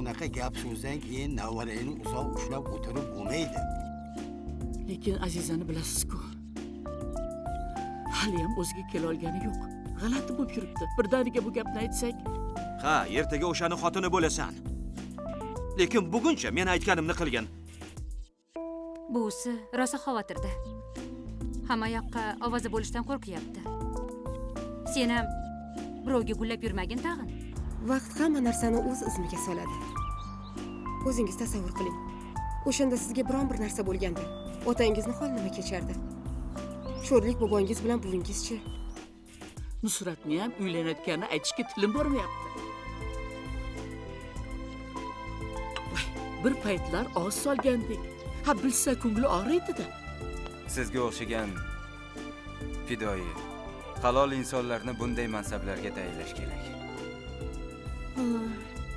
bunaqa gap so'zdan keyin navarangni uzoq ushlab o'tirib bo'lmaydi. Lekin Azizani bilasiz-ku. Haliyam o'ziga kela olgani yo'q. G'alati bo'lib yuribdi. Birdaniga bu gapni aytsak, Ha, ertaga o'shani xotini bo'lasan. Lekin buguncha men aytganimni qilgin. Buvisi rosa xavotirda. Hamma yoqqa ovoza bo'lishdan qo'rqyapti. Sen ham birovga gullab yurmagin tag'in. Vaqt hamma narsani o'z izmiga soladi. O'zingiz tasavvur qiling. O'shanda sizga biron bir narsa bo'lganda, otangizni hol nima kechardi? Sho'rlik bobongiz bilan buvingiz-chi? Nusratni ham uylanayotganini aytishga tilim bormayapti. Voy, bir paytlar oz solgandik. Ha, bilsa ko'ngli og'riydi-da. Sizga o'xshagan fidoyi, halol insonlarni bunday mansablarga tayinlash kerak.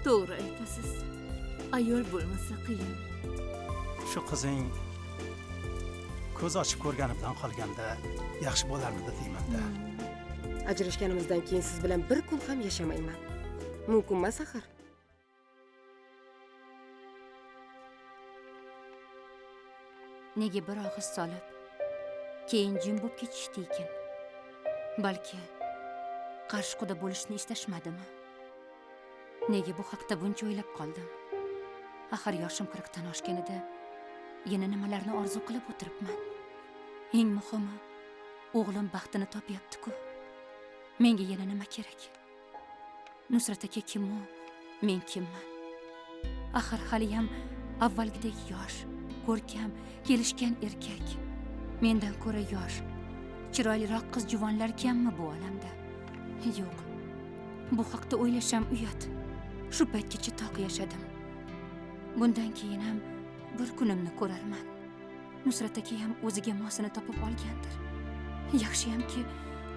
To'g'ri aytasiz. Ayol bo'lmasa qiyin. Shu qizing ko'z ochib ko'rgani bilan qolganda yaxshi bo'larmidi deyman-da. Ajrashganimizdan keyin siz bilan bir kun ham yashamayman. Mumkin emas axir. Nega bir og'iz solib, keyin jim bo'lib ketishdi ekan? Balki qarshi-quda bo'lishni istashmadimi? Nega bu haqda buncha o'ylab qoldim? Axir yoshim 40 dan oshganida yana nimalarni orzu qilib o'tiribman. Eng muhimi, o'g'lim baxtini topyapti-ku. Menga yana nima kerak? Nusrat aka kim u? Men kimman? Axir hali ham avvalgidek yosh, ko'rkam, kelishgan erkak. Mendan ko'ra yosh, chiroyliroq qiz juvonlar kammi bu olamda? Yo'q. Bu haqda o'ylasham uyat. Shu paytgacha toq yashadim. Bundan keyin ham bir kunimni ko'rarman. Nusrat aka ham o'ziga mosini topib olgandir. Yaxshiyamki,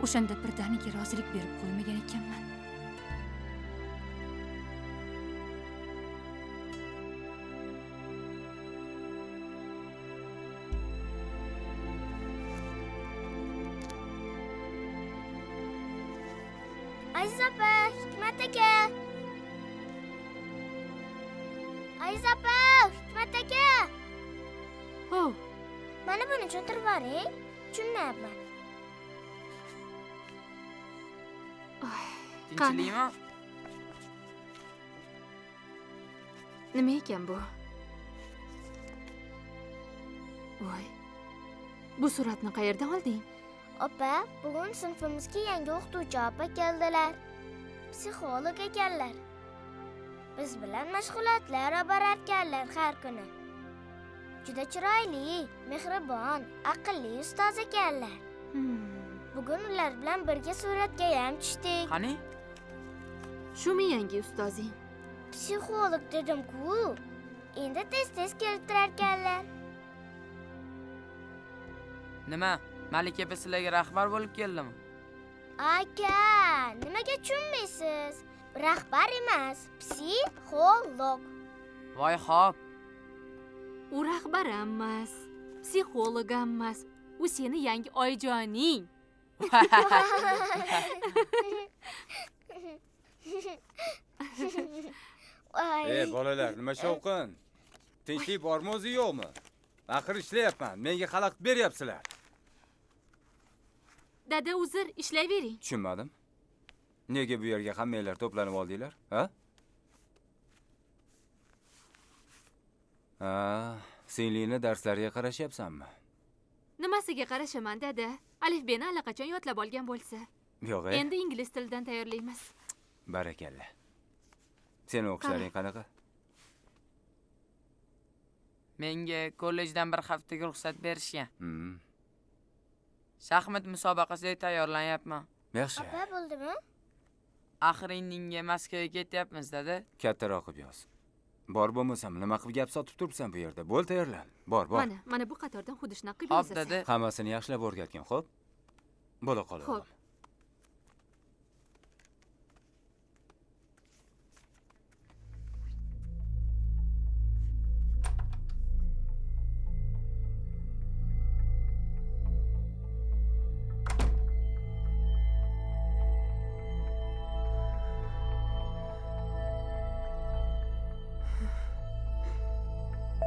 o'shanda birdaniga rozilik berib qo'ymagan ekanman. Aziz opa, Hikmat aka. Aziz opa, Hikmat aka. Oh, Mana buni cho'ntirib boring. Tushunmayapman. Tinchlikmi? Nima ekan bu? Voy. Bu suratni qayerdan olding? Opa, bugun sinfimizga yangi o'qituvchi opa keldilar. Psixolog ekanlar. Biz bilan mashg'ulotlar olib borarkanlar har kuni. Juda chiroyli, mehribon, aqlli ustoz ekanlar. Bugun ular bilan birga suratga ham tushdik. Qani? Shumi yangi ustozing? Psixolog dedim-ku. Endi tez-tez kelib turarkanlar. Nima? Malika opa sizlarga rahbar bo'lib keldimi? Aka, nimaga tushunmaysiz? Rahbar emas, psixolog. Voy xo'p. U rahbar emas, psixolog emas. U seni yangi oyijoning. Bolalar, nima shovqin? Tinchlik bormi o'zi yo'qmi? Axir ishlayapman. Menga xalaqit beryapsizlar. Dada, uzr, ishlayvering. Tushunmadim. Nega bu yerga hammanglar to'planib oldinglar? Ha, singlimni darslariga qarashyapsanmi? Nimasiga qarashaman, dada? Alifbeni allaqachon yodlab olgan bo'lsa. Yo'q, Endi ingliz tilidan tayyorlaymiz. Barakalla. Seni o'qishlaring qanaqa? Menga kollejdan bir haftaga ruxsat berishgan. Shaxmat musobaqasiga tayyorlanyapman. Yaxshi. Opa, bo'ldimi? Axir indinga Moskvaga ketyapmiz, dada. Kattaroq qilib yoz. Bor bo'lmasam, nima qilib gap sotib turibsan bu yerda? Bo'l, tayyorlan. Bor. Mana bu qatordan xuddi shunaqa qilib Xo'p, yozasan. dada. Hammasini yaxshilab o'rgatgin, xo'p? Bo'la qol. Xo'p.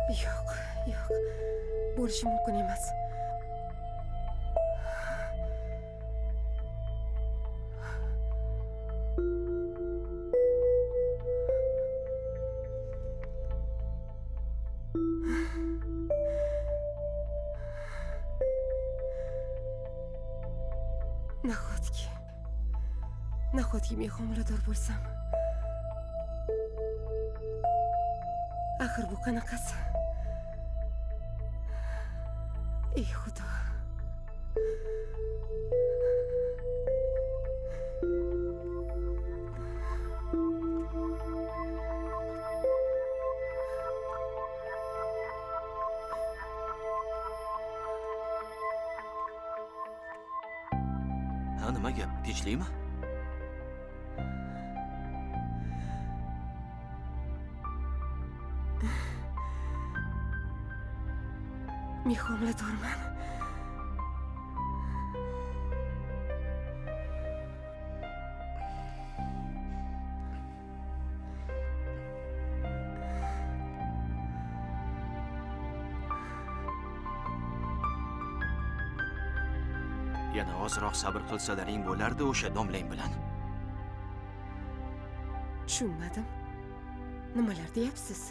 Yo'q, yo'q. Bo'lishi mumkin emas. Nahotki men homilador bo'lsam. Axir bu qanaqasi? Ey Xudo. Ha, nima gap? Tinchlikmi? Men homiladorman. Yana ozroq sabr qilsalaring bo'lardi o'sha domlang bilan. Tushunmadim. Nimalar deyapsiz?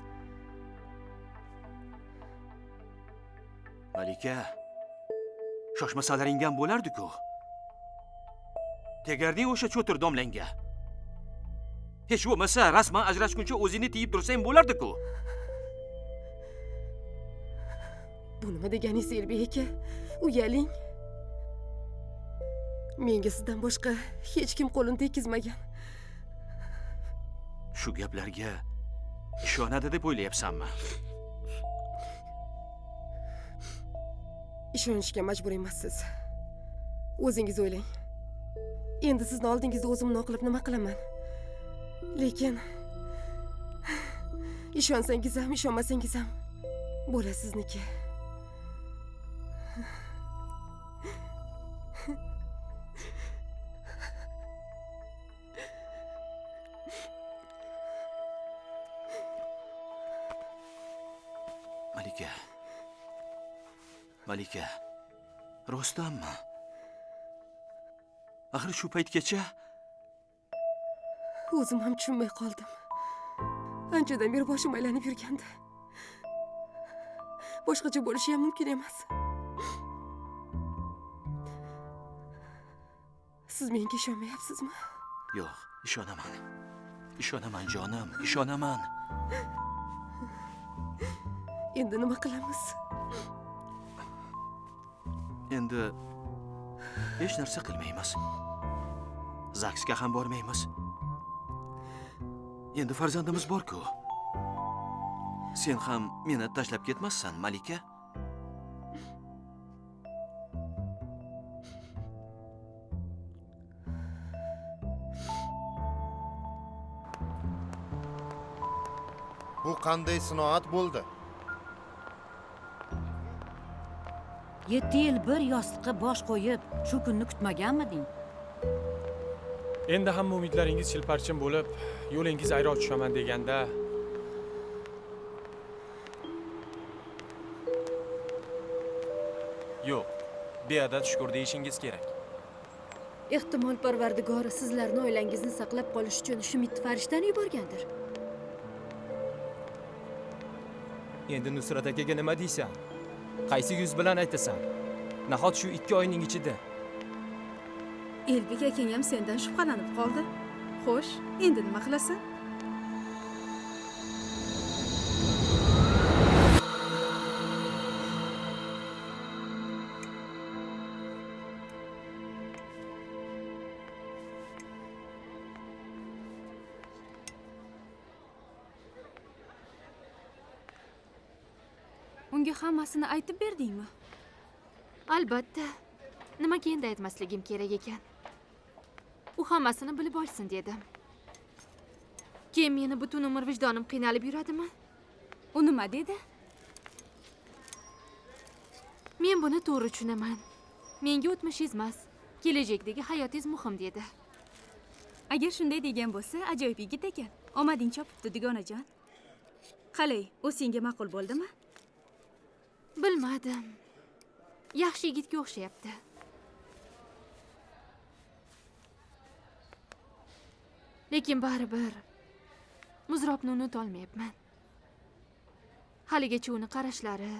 Malika, shoshmasalaring ham bo'lardi-ku. Tegarding o'sha cho'tir domlangga. Hech bo'lmasa rasman ajrashguncha o'zingni tiyib tursang bo'lardi-ku. Bu nima deganingiz, Elbek aka? Uyaling. Menga sizdan boshqa hech kim qo'lini tekizmagan. Shu gaplarga ishonadi deb o'ylayapsanmi? Ishonishga majbur emassiz. O'zingiz o'ylang. Endi sizni oldingizda o'zimni oqlab nima qilaman? Lekin ishonsangiz ham, ishonmasangiz ham bola sizniki. Malika, rostdanmi? Axir shu paytgacha o'zim ham tushunmay qoldim. Anchadan beri boshim aylanib yurgandi. Boshqacha bo'lishi ham mumkin emas. Siz menga ishonmayapsizmi? Yo'q, ishonaman. Ishonaman jonim, ishonaman. Endi nima qilamiz? Endi hech narsa qilmaymiz. Zaksga ham bormaymiz. Endi farzandimiz bor-ku. Sen ham meni tashlab ketmassan, Malika? Bu qanday sinoat bo'ldi? 7 yil bir yostiqqa bosh qo'yib, shu kunni kutmaganmiding? Endi hamma umidlaringiz shilparchin bo'lib, yo'lingiz ayroq tushaman deganda yo'q, beadad shukr deyishingiz kerak. Ehtimol Parvardigori sizlarni oilangizni saqlab qolish uchun Shumitni farishtani yuborgandir. Endi Nusrat akaga nima deysan? Qaysi yuz bilan aytasan? Nahot shu 2 oyning ichida? Elbek akang ham sendan shubhalanib qoldi. Xo'sh, endi nima qilasan? Unga hammasini aytib berdingmi? Albatta. Nimaga endi aytmasligim kerak ekan? U hammasini bilib olsin dedim. Keyin meni butun umr vijdonim qiynalib yuradimi? U nima dedi? Men buni to'g'ri tushunaman. Menga o'tmishingiz emas, kelajakdagi hayotingiz muhim dedi. Agar shunday degan bo'lsa, ajoyib yigit ekan. Omading chopibdi, dugonajon. Qalay, u senga ma'qul bo'ldimi? Bilmadim. Yaxshi yigitga o'xshayapti. Lekin baribir Muzrobni unutolmayapman. Haligacha uni qarashlari,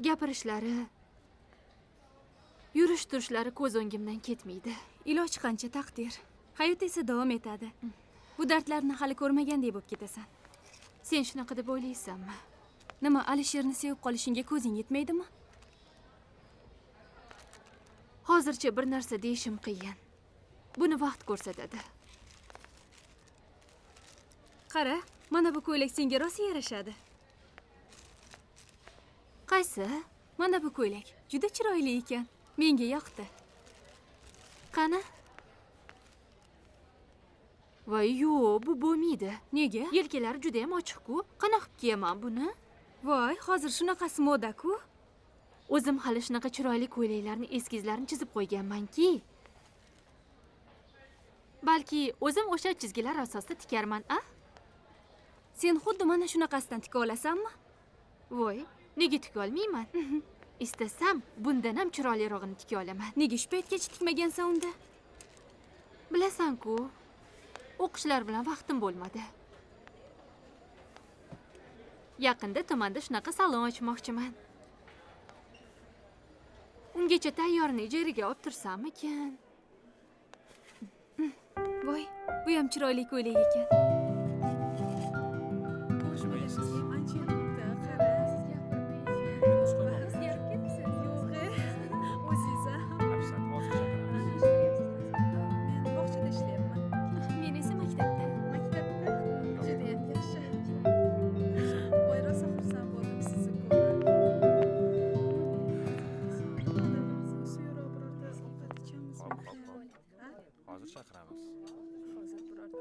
gapirishlari, yurish-turishlari ko'z o'ngimdan ketmaydi. Iloj qancha taqdir. Hayot esa davom etadi. Bu dardlarni hali ko'rmagandek bo'lib ketasan. Sen shunaqa deb o'ylaysanmi? Nima, Alisherni sevib qolishingga ko'zing yetmaydimi? Hozircha bir narsa deyishim qiyin. Buni vaqt ko'rsatadi. Qara, mana bu ko'ylak senga rosa yarashadi. Qaysi? Mana bu ko'ylak juda chiroyli ekan. Menga yoqdi. Qani? Voy, yo'q, bu bo'lmaydi. Nega? Yelkalari juda ham ochiq-ku. Qanaqa kiyaman buni? Voy, hozir shunaqasi moda-ku. O'zim hali shunaqa chiroyli ko'ylaklarni eskizlarini chizib qo'yganman-ki. Balki o'zim o'sha chizgilar asosida tikarman, a? Sen xuddi mana shunaqasidan tika olasanmi? Voy, nega tika olmayman? Istasam, bundan ham chiroylirog'ini tika olaman. Nega shu paytgacha tikmagansan unda? Bilasan-ku, o'qishlar bilan vaqtim bo'lmadi. Yaqinda tumanda shunaqa salon ochmoqchiman. Ungacha tayyorni ijaraga olib tursammikan? Voy, bu ham chiroyli ko'ylak ekan. Men esa maktabda. Judayam yaxshi. Voy, rosa xursand bo'ldim sizni ko'rib. Hozir chaqiramiz.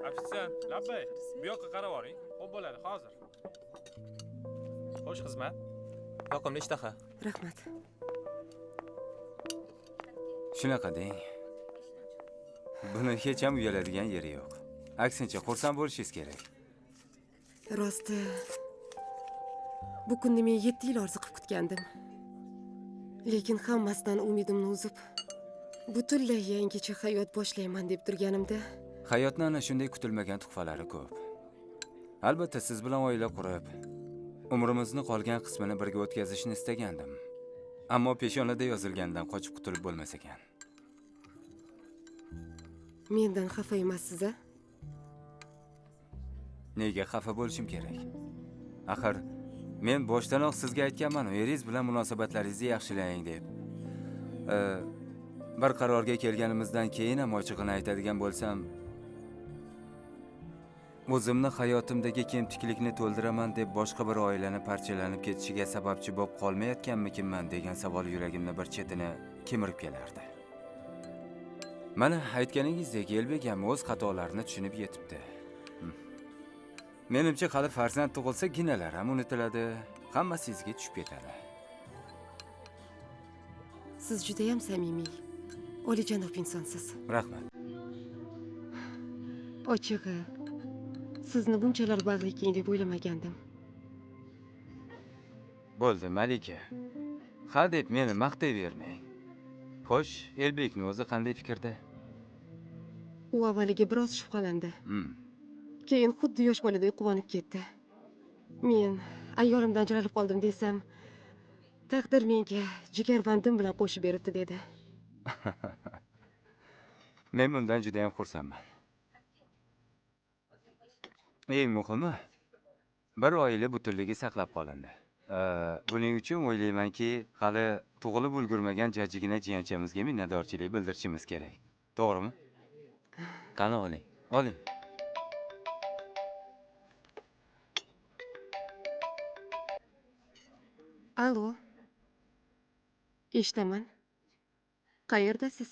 Ofisiant, labbay. Bu yoqqa qarab oling. Xo'p bo'ladi, hozir. Xo'sh, xizmat. Yoqimli ishtaha. Rahmat. Shunaqa deng. Buni hech ham uyaladigan yeri yo'q. Aksincha, xursand bo'lishingiz kerak. Rosti, bu kunni men 7 yil orzu qilib kutgandim. Lekin hammasidan umidimni uzib, butunlay yangicha hayot boshlayman deb turganimda, Hayotning ana shunday kutilmagan tuhfalari ko'p. Albatta, siz bilan oila qurib, umrimizni qolgan qismini birga o'tkazishni istagandim. Ammo peshonada yozilgandan qochib qutulib bo'lmas ekan. mendan xafa emassiz, a? Nega xafa bo'lishim kerak? Axir men boshdanoq sizga aytganman, eringiz bilan munosabatlaringizni yaxshilang deb. Bir qarorga kelganimizdan keyin ham ochiqini aytadigan bo'lsam, o'zimni hayotimdagi kemtiklikni to'ldiraman deb boshqa bir oilani parchalanib ketishiga sababchi bo'lib qolmayotganmikinman degan savol yuragimni bir chetini kemirib kelardi. Mana aytganingizdek, Elbek ham o'z xatolarini tushunib yetibdi. Menimcha hali farzand tug'ilsa ginalar ham unutiladi, hammasi sizga tushib ketadi. Siz juda ham samimiy, olijanob insonsiz. Rahmat. Ochig'i, sizni bunchalar bag'rikeng deb o'ylamagandim. Bo'ldi, Malika. Ha deb meni maqtayvermang. Xo'sh, Elbekning o'zi qanday fikrda? U avvaliga biroz shubhalandi. Keyin xuddi yosh boladek quvonib ketdi. Men ayolimdan ajralib qoldim desam, taqdir menga jigarbandim bilan qo'shib beribdi dedi. Men bundan juda ham xursandman. Eng muhimi, bir oila butunligi saqlab qolindi. Buning uchun o'ylaymanki, hali tug'ilib ulgurmagan jajjigina jiyanchamizga minnatdorchilik bildirishimiz kerak. To'g'rimi? Qani oling. Oling. Alo. Eshitaman. Qayerdasiz?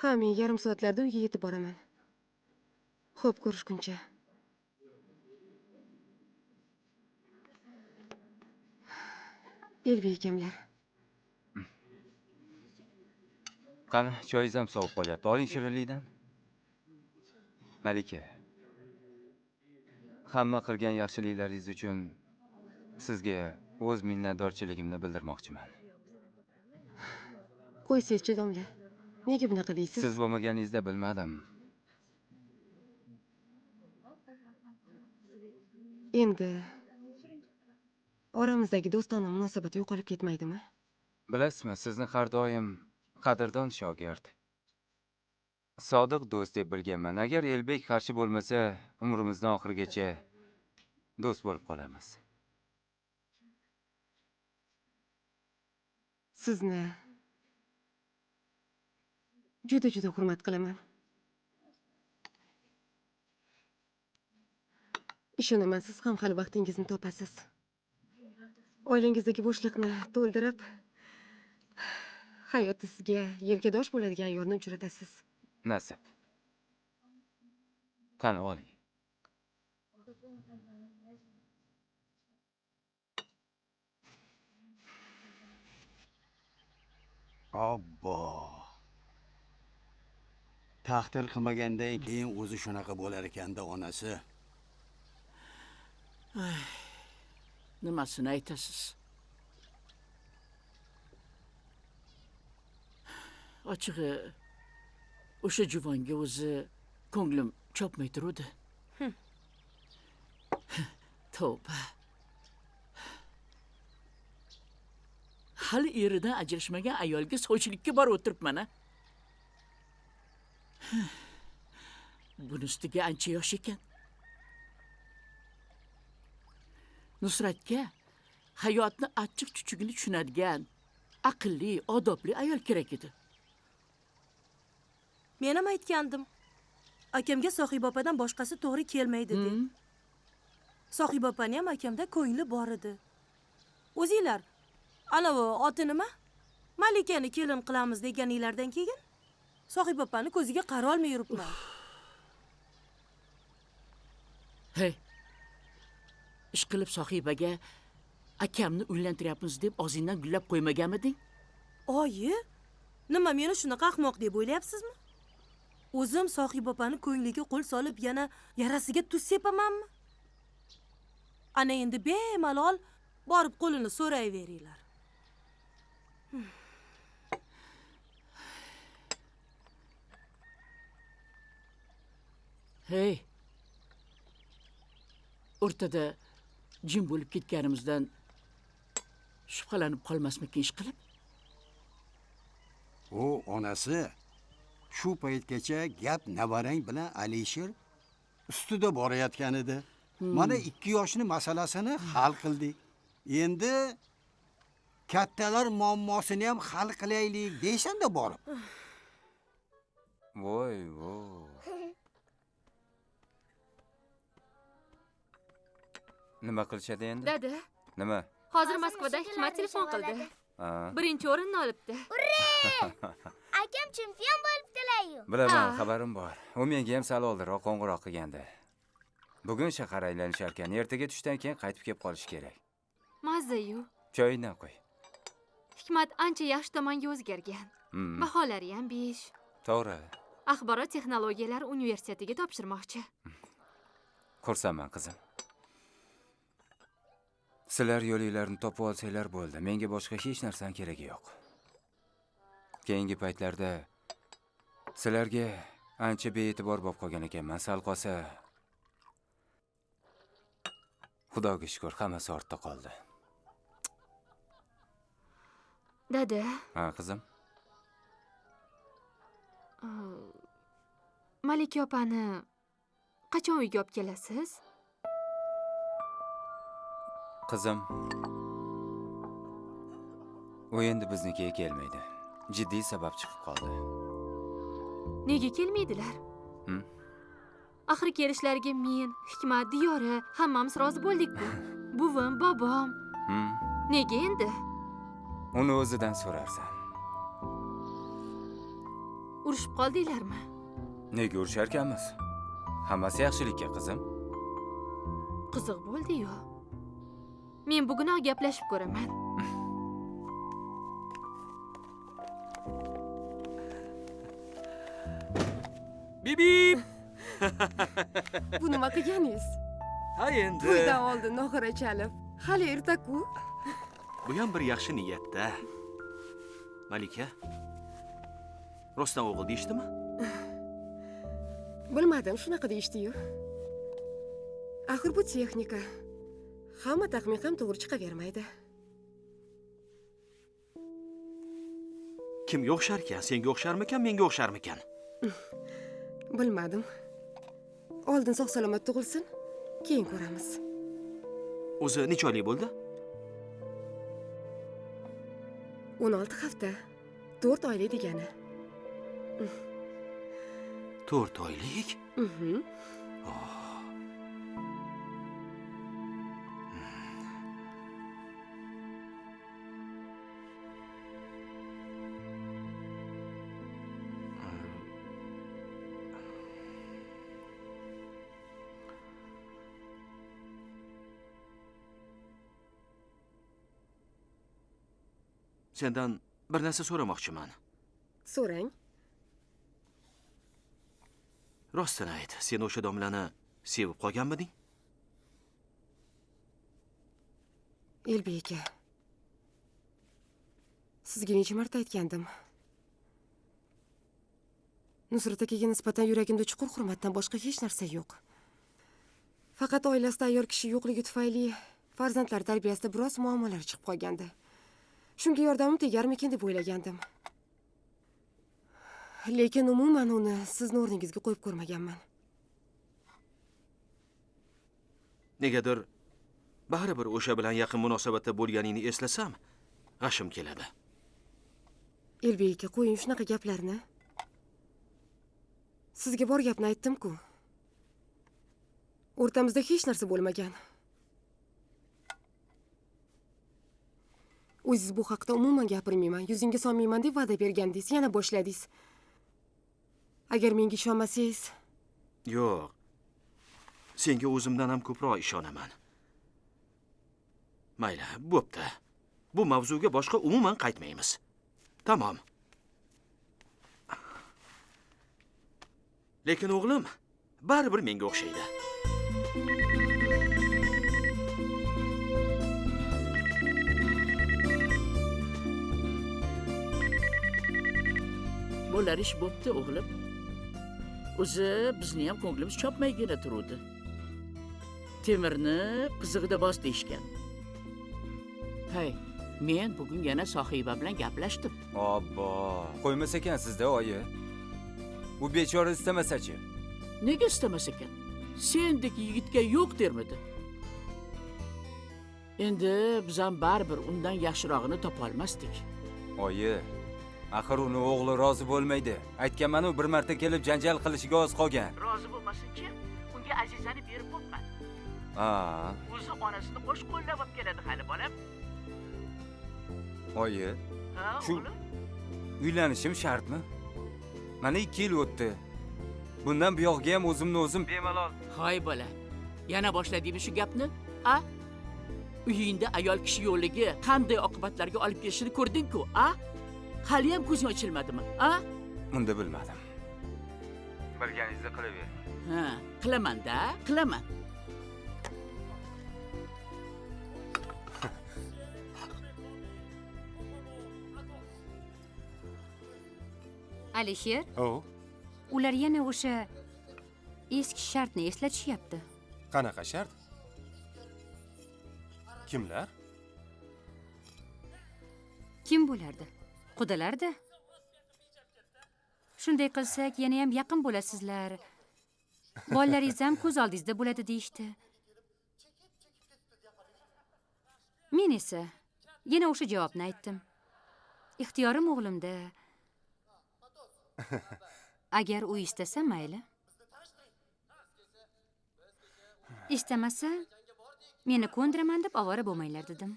Ha, men yarim soatlarda uyga yetib boraman. Xo'p, ko'rishguncha. Elbek ekanlar. Qani, choyingiz ham sovib qolyapti. Oling shirinlikdan. Malika. Hamma qilgan yaxshiliklaringiz uchun sizga o'z minnatdorchiligimni bildirmoqchiman. Qo'ysangchi domla. Nega bunaqa deysiz? Siz bo'lmaganingizda bilmadim. Endi oramizdagi do'stona munosabat yo'qolib ketmaydimi? Bilasizmi, sizni har doim qadrdon shogird, sodiq do'st deb bilganman. Agar Elbek qarshi bo'lmasa, umrimizning oxirigacha do'st bo'lib qolamiz. Sizni juda hurmat qilaman. Ishonaman, siz ham hali vaqtingizni topasiz. Oilangizdagi bo'shliqni to'ldirib, hayotda sizga yelkadosh bo'ladigan ayolni uchratasiz. Nasib. Qani oling. Obbo. Taqdir qilmagandan keyin o'zi shunaqa bo'lar ekanda onasi. Nimasini aytasiz? Ochig'i, o'sha juvonga o'zi ko'nglim chopmay turdi. Tavba. Hali eridan ajrashmagan ayolga sovchilikka borib o'tiribman-a. Bunisiga ancha yosh ekan. Nusratga hayotni achchiq-chuchugini tushunadigan, aqlli, odobli ayol kerak edi. Men ham aytgandim. Akamga Sohibopadan boshqasi to'g'ri kelmaydi deb. Sohibopani ham akamda ko'ngli bor edi. O'zinglar, anavi oti nima? Malikani kelin qilamiz deganinglardan keyin Sohibopani ko'ziga qara olmay yuribman. Hey. Ish qilib Sohibaga akamni uylantiryapmiz deb og'zingdan gullab qo'ymaganmiding? Oyi, nima meni shunaqa ahmoq deb o'ylayapsizmi? O'zim Sohibopani ko'ngliga qo'l solib yana yarasiga tuz sepamanmi? Ana endi bemalol borib qo'lini so'rayveringlar. Hey. O'rtada jim bo'lib ketganimizdan shubhalanib qolmasmikin ish qilib? U onasi shu paytgacha gap navarang bilan Alishir ustida borayotgan edi. Mana 2 yoshni masalasini hal qildik. Endi kattalar muammosini ham hal qilaylik deyshanda borib. Voy. Nima qilishadi endi? Dada. Nima? Hozir Moskvadan Hikmat telefon qildi. Birinchi o'rinni olibdi. Akam chempion bo'libdilar-yu. Bilaman, xabarim bor. U menga ham sal oldinroq qo'ng'iroq qilgandi. Bugun shahar aylanishar ekan, ertaga tushdan keyin qaytib kelib qolish kerak. Mazza-yu. Choydan qo'y. Hikmat ancha yaxshi tomonga o'zgargan. Baholari ham 5. To'g'ri. Axborot texnologiyalari universitetiga topshirmoqchi. Xursandman, qizim. Sizlar yo'linglarni topib olsanglar bo'ldi. Menga boshqa hech narsa keragi yo'q. Keyingi paytlarda sizlarga ancha bee'tibor bo'lib qolgan ekanman. Sal qolsa Xudoga shukr, hammasi ortda qoldi. Dada. Ha, qizim. Malika opani qachon uyga olib kelasiz? Qizim, u endi biznikiga kelmaydi. Jiddiy sabab chiqib qoldi. Nega kelmaydilar? Axir kelishlariga men, Hikmat, Diyora hammamiz rozi bo'ldik-ku. Buvim, bobom. Nega endi? Uni o'zidan so'rarsan. Urushib qoldinglarmi? Nega urusharkanmiz? Hammasi yaxshilikka, qizim. Qiziq bo'ldi-yu. Men bugunoq gaplashib ko'raman. Bibi! Bu nima qilganingiz? Ha endi. To'ydan oldin noxira chalib, hali erta-ku. Bu ham bir yaxshi niyatda. Malika, rostdan o'g'il deyishdimi? Bilmadim, shunaqa deyishdi-yu. Axir bu texnika. Hamma taxmin ham to'g'ri chiqavermaydi. Kimga o'xshar ekan? Senga o'xsharmikan, menga o'xsharmikan? Bilmadim. Oldin sog' salomat tug'ilsin, keyin ko'ramiz. O'zi necha oylik bo'ldi? 16 hafta. 4 oylik degani. 4 oylik? Sendan bir narsa so'ramoqchiman. So'rang. Rostini ayt, sen o'sha domlani sevib qolganmiding? Elbek aka. Sizga necha marta aytgandim. Nusrat akaga nisbatan yuragimda chuqur hurmatdan boshqa hech narsa yo'q. Faqat oilasida ayol kishi yo'qligi tufayli farzandlar tarbiyasida biroz muammolar chiqib qolgandi. Shunga yordamim tegarmikin deb o'ylagandim. Lekin umuman uni sizning o'rningizga qo'yib ko'rmaganman. Negadir baribir o'sha bilan yaqin munosabatda bo'lganingni eslasam, g'ashim keladi. Elbek aka, qo'ying shunaqa gaplarni. Sizga bor gapni aytdim-ku. O'rtamizda hech narsa bo'lmagan. O'zingiz bu haqda umuman gapirmayman, yuzingga solmayman deb va'da bergandingiz, yana boshladingiz. Agar menga ishonmasangiz, Yo'q. Senga o'zimdan ham ko'proq ishonaman. Mayli, bo'pti. Bu mavzuga boshqa umuman qaytmaymiz. Tamom. Lekin o'g'lim baribir menga o'xshaydi. Bo'lar ish bo'pti, o'g'lim. O'zi bizni ham ko'nglimiz chopmaygina turuvdi. Temirni qizig'ida bos deyishgan. Hay, men bugun yana sohiba bilan gaplashdim. Obbo, qo'ymas ekan sizda oyi. Bu bechora istamasa-chi? Nega istamas ekan? Sendek yigitga yo'q dermidi? Endi biz ham baribir undan yaxshirog'ini topa olmasdik. Oyi, axir uni o'g'li rozi bo'lmaydi. Aytganman-ku, bir marta kelib janjal qilishiga oz qolgan. Rozi bo'lmasin-chi, unga Azizani berib bo'pman. O'zi onasini qo'sh qo'llab olib keladi hali bolam. Oyi, Ha, shu o'g'lim. uylanishim shartmi? Mana 2 yil o'tdi. Bundan buyog'iga ham o'zimni o'zim bemalol. Hoy bola, yana boshladingmi shu gapni? A? Uyingda ayol kishi yo'qligi qanday oqibatlarga olib kelishini ko'rding-ku, a? Hali ham ko'zing ochilmadimi, a? Unda bilmadim. Bilganingizni qilavering. Ha, qilaman-da, qilaman. Alisher, O, ular yana o'sha eski shartni eslatishyapti. qanaqa shart? Kimlar? Kim bo'lardi? Qudalarda? Shunday qilsak, yana ham yaqin bo'lasizlar. Bolalaringiz ham ko'z oldingizda bo'ladi deyishdi. Men esa yana o'sha javobni aytdim. Ixtiyorim o'g'limda. Agar u istasa mayli. Istamasa, meni ko'ndiraman deb ovora bo'lmanglar dedim.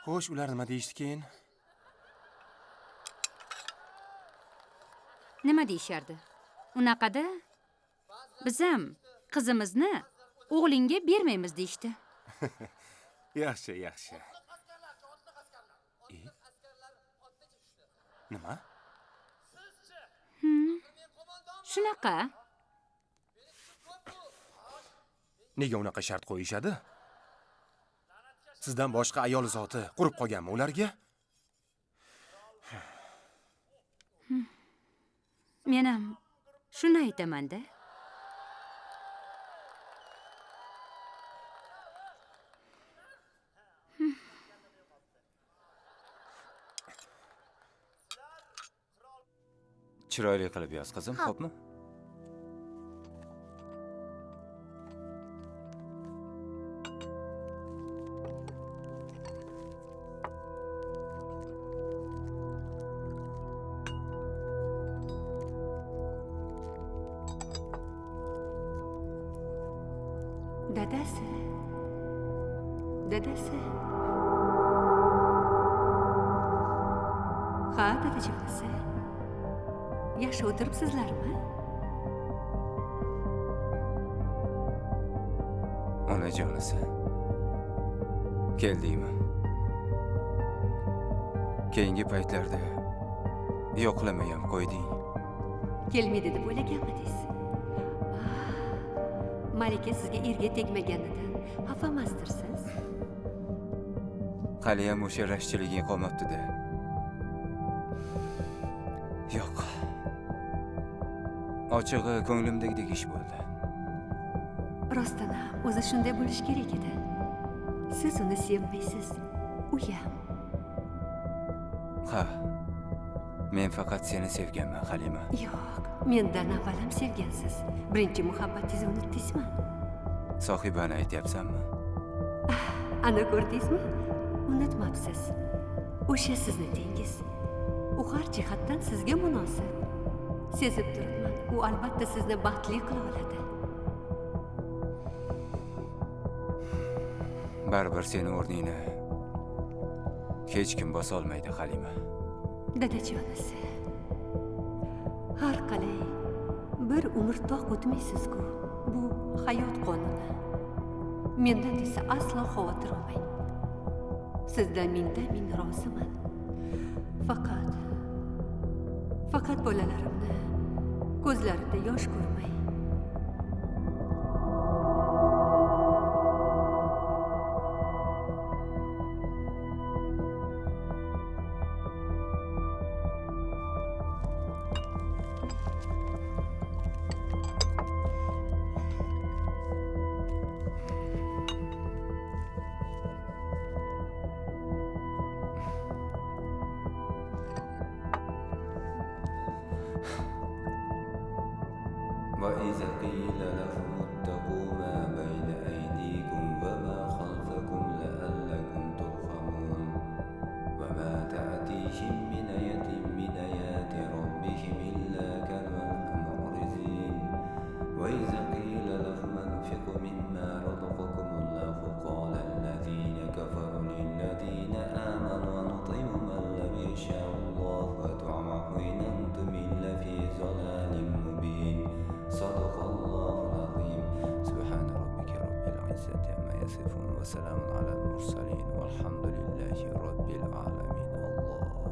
Xo'sh, ular nima deyishdi keyin? Nima deyishardi? Unaqada biz ham qizimizni o'g'lingga bermaymiz deyishdi. Yaxshi, yaxshi. Nima? Shunaqa. Nega unaqa shart qo'yishadi? Sizdan boshqa ayol zoti qurib qolganmi ularga? Men ham shuni aytaman-da. Chiroyli qilib yoz qizim, xo'pmi? Dadasi. Dadasi. Ha, dadajonisi. Yaxshi o'tiribsizlarmi? Onajonisi. Keldingmi? Keyingi paytlarda yo'qlamay ham qo'yding. Kelmaydi deb o'ylaganmidingiz? Malika sizga erga tegmaganidan xafamasdirsiz? Hali ham o'sha rashchiliging qolmabdi-da. Yo'q. Ochig'i ko'nglimdagidek ish bo'ldi. Rostdan ham o'zi shunday bo'lish kerak edi. Siz uni sevmaysiz, u ham. Ha. Men faqat seni sevganman, Halima. Yo'q, mendan avval ham sevgansiz. Birinchi muhabbatingizni unutdingizmi? Sohibani aytyapsanmi? Ana ko'rdingizmi? Unutmabsiz. O'sha sizni tengiz. U har jihatdan sizga munosib. Sezib turibman, u albatta sizni baxtli qila oladi. Baribir seni o'rningni hech kim bosa olmaydi, Halima. Dadajonisi. Har qalay bir umr toq o'tmaysiz-ku. Bu hayot qonuni. Mendan esa aslo xavotir olmang. Sizdan ming roziman. Faqat bolalarimni ko'zlarida yosh ko'rmang. وإذا قيل لهم اتقوا ما بين أيديكم وما خلفكم لعلكم ترحمون وما تأتيهم من آية من آيات ربهم إلا كانوا معرضين وإذا قيل لهم أنفقوا مما رزقكم الله قال الذين كفروا للذين آمنوا نطعم من لم يشاء الله وطعمه إن أنتم إلا في ضلال مبين صدق الله العظيم سبحان ربك رب العزة عما يصفون وسلام على المرسلين والحمد لله رب العالمين الله